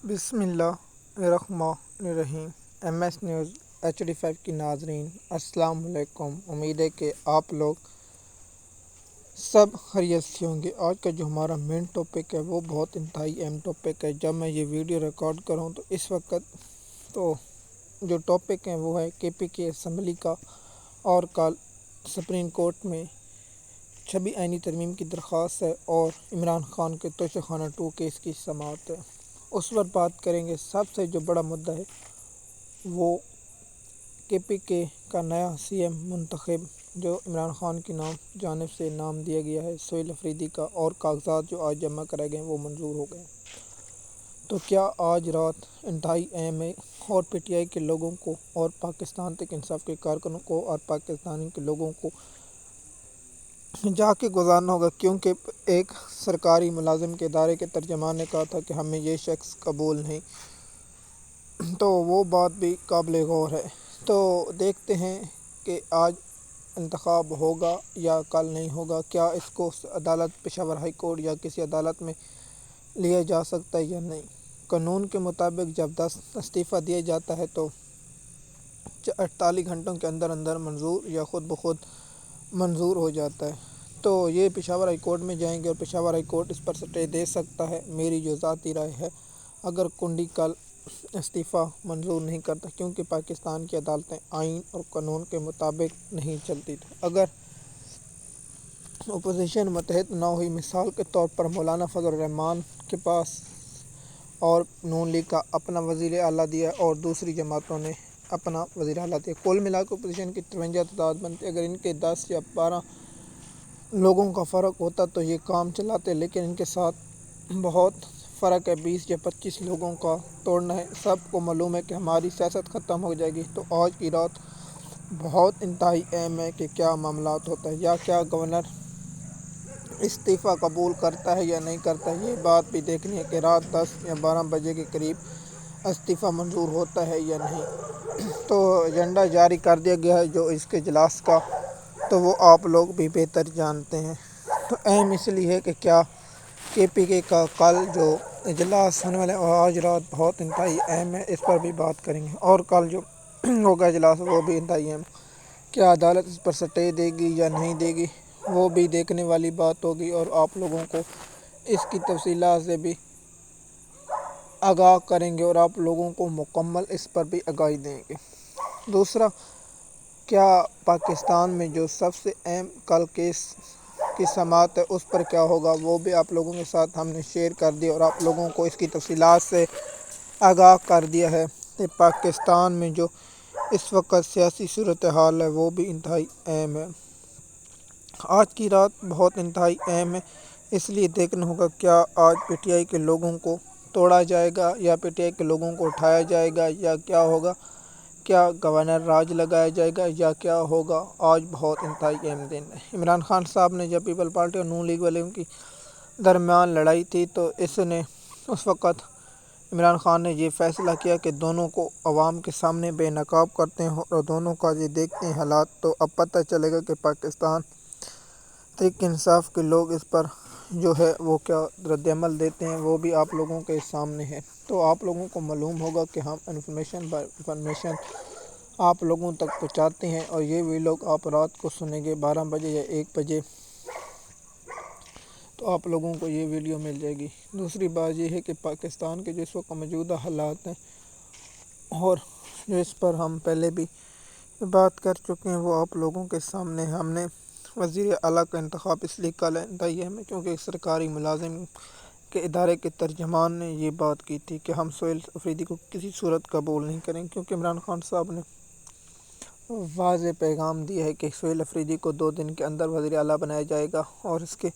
بسم اللہ الرحمن الرحیم۔ ایم ایس نیوز HD5 کی ناظرین السلام علیکم۔ امید ہے کہ آپ لوگ سب خیریت سے ہوں گے۔ آج کا جو ہمارا مین ٹاپک ہے وہ بہت انتہائی اہم ٹاپک ہے۔ جب میں یہ ویڈیو ریکارڈ کروں تو اس وقت تو جو ٹاپک ہے وہ ہے KPK اسمبلی کا، اور کل سپریم کورٹ میں 26 آئینی ترمیم کی درخواست ہے اور عمران خان کے توشہ خانہ 2 کیس کی سماعت ہے۔ اس پر بات کریں گے۔ سب سے جو بڑا مدعا ہے وہ KPK کا نیا CM منتخب جو عمران خان کی جانب سے نام دیا گیا ہے سہیل افریدی کا، اور کاغذات جو آج جمع کرائے گئے وہ منظور ہو گئے۔ تو کیا آج رات انتہائی اہم ہے اور PTI کے لوگوں کو اور پاکستان تحریک انصاف کے کارکنوں کو اور پاکستان کے لوگوں کو جا کے گزارنا ہوگا، کیونکہ ایک سرکاری ملازم کے ادارے کے ترجمان نے کہا تھا کہ ہمیں یہ شخص قبول نہیں، تو وہ بات بھی قابل غور ہے۔ تو دیکھتے ہیں کہ آج انتخاب ہوگا یا کل نہیں ہوگا۔ کیا اس کو عدالت پشاور ہائی کورٹ یا کسی عدالت میں لیا جا سکتا ہے یا نہیں؟ قانون کے مطابق جب 10 استعفیٰ دیا جاتا ہے تو 48 گھنٹوں کے اندر اندر منظور یا خود بخود منظور ہو جاتا ہے۔ تو یہ پشاور ہائی کورٹ میں جائیں گے اور پشاور ہائی کورٹ اس پر سٹے دے سکتا ہے۔ میری جو ذاتی رائے ہے، اگر کنڈی کل استعفیٰ منظور نہیں کرتا، کیونکہ پاکستان کی عدالتیں آئین اور قانون کے مطابق نہیں چلتی، تو اگر اپوزیشن متحد نہ ہوئی، مثال کے طور پر مولانا فضل الرحمان کے پاس اور نون لیگ کا اپنا وزیر اعلیٰ دیا اور دوسری جماعتوں نے اپنا وزیر اعلیٰ دیا، کل ملا کے اپوزیشن کی 53 تعداد بنتی، اگر ان کے 10 یا 12 لوگوں کا فرق ہوتا تو یہ کام چلاتے، لیکن ان کے ساتھ بہت فرق ہے، 20 یا 25 لوگوں کا توڑنا ہے۔ سب کو معلوم ہے کہ ہماری سیاست ختم ہو جائے گی۔ تو آج کی رات بہت انتہائی اہم ہے کہ کیا معاملات ہوتا ہے، یا کیا گورنر استعفیٰ قبول کرتا ہے یا نہیں کرتا ہے۔ یہ بات بھی دیکھنی ہے کہ رات 10 یا 12 بجے کے قریب استعفیٰ منظور ہوتا ہے یا نہیں۔ تو ایجنڈا جاری کر دیا گیا ہے جو اس کے اجلاس کا، تو وہ آپ لوگ بھی بہتر جانتے ہیں۔ تو اہم اس لیے ہے کہ کیا KPK کا کل جو اجلاس ہونے والے اور آج رات بہت انتہائی اہم ہے، اس پر بھی بات کریں گے، اور کل جو ہوگا اجلاس وہ بھی انتہائی اہم، کیا عدالت اس پر سٹے دے گی یا نہیں دے گی، وہ بھی دیکھنے والی بات ہوگی، اور آپ لوگوں کو اس کی تفصیلات سے بھی آگاہ کریں گے اور آپ لوگوں کو مکمل اس پر بھی آگاہی دیں گے۔ دوسرا، کیا پاکستان میں جو سب سے اہم کل کیس کی سماعت ہے اس پر کیا ہوگا، وہ بھی آپ لوگوں کے ساتھ ہم نے شیئر کر دیا اور آپ لوگوں کو اس کی تفصیلات سے آگاہ کر دیا ہے کہ پاکستان میں جو اس وقت سیاسی صورتحال ہے وہ بھی انتہائی اہم ہے۔ آج کی رات بہت انتہائی اہم ہے، اس لیے دیکھنا ہوگا کیا آج PTI کے لوگوں کو توڑا جائے گا یا PTI کے لوگوں کو اٹھایا جائے گا، یا کیا ہوگا، کیا گورنر راج لگایا جائے گا یا کیا ہوگا۔ آج بہت انتہائی اہم دن ہے۔ عمران خان صاحب نے جب پیپل پارٹی اور نون لیگ والوں کی درمیان لڑائی تھی تو اس وقت عمران خان نے یہ فیصلہ کیا کہ دونوں کو عوام کے سامنے بے نقاب کرتے ہیں اور دونوں کا یہ دیکھتے ہیں حالات، تو اب پتہ چلے گا کہ پاکستان تحریک انصاف کے لوگ اس پر جو ہے وہ کیا رد عمل دیتے ہیں، وہ بھی آپ لوگوں کے سامنے ہے۔ تو آپ لوگوں کو معلوم ہوگا کہ ہم انفارمیشن آپ لوگوں تک پہنچاتے ہیں، اور یہ بھی لوگ آپ رات کو سنیں گے 12 بجے یا 1 بجے، تو آپ لوگوں کو یہ ویڈیو مل جائے گی۔ دوسری بات یہ ہے کہ پاکستان کے جو اس وقت موجودہ حالات ہیں، اور جو اس پر ہم پہلے بھی بات کر چکے ہیں، وہ آپ لوگوں کے سامنے ہم نے وزیر اعلیٰ کا انتخاب اس لیے کل انتہائی اہم ہے کیونکہ سرکاری ملازم کے ادارے کے ترجمان نے یہ بات کی تھی کہ ہم سہیل افریدی کو کسی صورت قبول نہیں کریں، کیونکہ عمران خان صاحب نے واضح پیغام دیا ہے کہ سہیل افریدی کو 2 دن کے اندر وزیر اعلیٰ بنایا جائے گا، اور اس کے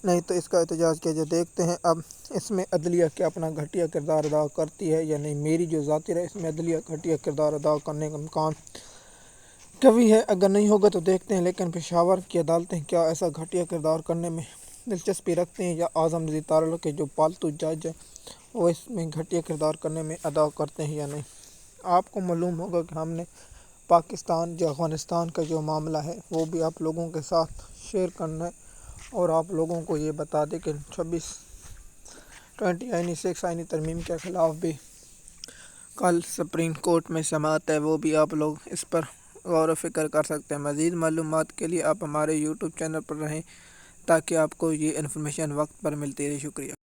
نہیں تو اس کا احتجاج کیا جائے۔ دیکھتے ہیں اب اس میں عدلیہ کیا اپنا گھٹیا کردار ادا کرتی ہے یا نہیں۔ میری جو ذاتی رائے، اس میں عدلیہ گھٹیا کردار ادا کرنے کا امکان کبھی ہے، اگر نہیں ہوگا تو دیکھتے ہیں، لیکن پشاور کی عدالتیں کیا ایسا گھٹیا کردار کرنے میں دلچسپی رکھتے ہیں، یا اعظم نذیر تارڑ کے جو پالتو جج ہیں وہ اس میں گھٹیا کردار کرنے میں ادا کرتے ہیں یا نہیں۔ آپ کو معلوم ہوگا کہ ہم نے پاکستان جو افغانستان کا جو معاملہ ہے وہ بھی آپ لوگوں کے ساتھ شیئر کرنا ہے، اور آپ لوگوں کو یہ بتا دیں کہ 26 20 آئینی 6 آئینی ترمیم کے خلاف بھی کل سپریم کورٹ میں سماعت ہے، وہ بھی آپ لوگ اس پر غور و فکر کر سکتے ہیں۔ مزید معلومات کے لیے آپ ہمارے یوٹیوب چینل پر رہیں تاکہ آپ کو یہ انفارمیشن وقت پر ملتی رہے۔ شکریہ۔